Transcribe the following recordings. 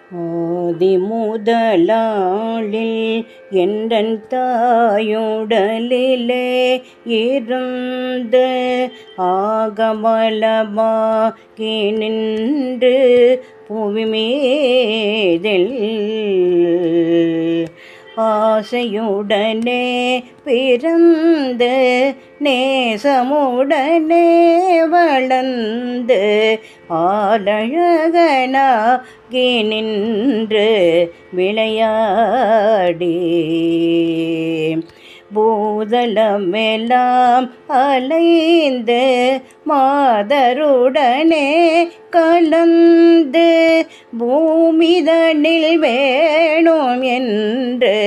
ஆதி முதலாளில் எந்தன் தாயுடலிலே இருந்து ஆகமலமாகி நின்று புவிமீதில் ஆசையுடனே பிறந்து நேசமுடனே வளர்ந்து ஆலழகனாகி நின்று விளையாடி பூதலமெல்லாம் அலைந்து மாதருடனே கலந்து பூமிதனில் வேணும் என்று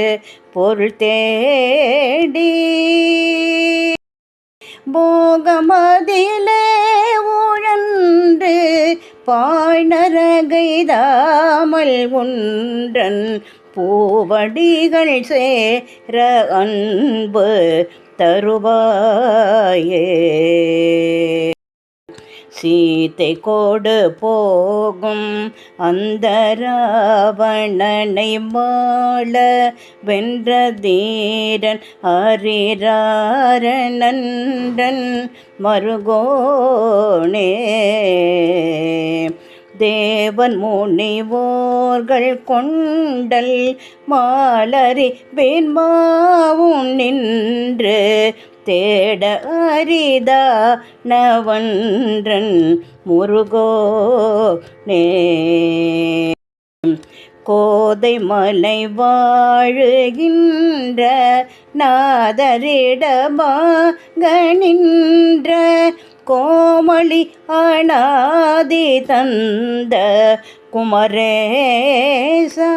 பொருள் தேடி போகமதிலே உழன்று பாய்நரகைதாமல் ஒன்றன் பூவடிகள் சேர அன்பு தருவாயே. சீத்தை கோடு போகும் அந்த ராவணனை மாள வென்ற தீரன் அரிராரனன்றன் மருகோனே. தேவன் முனிவோர்கள் கொண்டல் மாலரி பின்மாவும் நின்று தேட அரிதானவன்றன் முருகோனே. கோதை மலை வாழுகின்ற நாதரிடமாக நின்ற கோமளி அநாதி தந்த குமரேசா.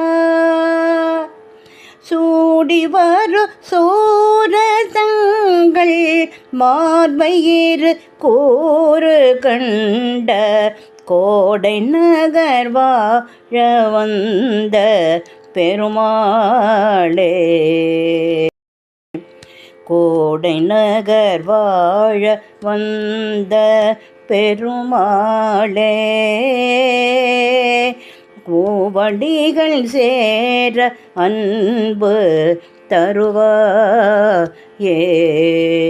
சூடி வரு சூரதங்கள் மார்பயிறு கூறு கண்ட கோடை நகர் வாழ வந்த பெருமாளே. கோடை நகர் வாழ வந்த பெருமாளே. பூவடிகள் சேர அன்பு தருவாயே.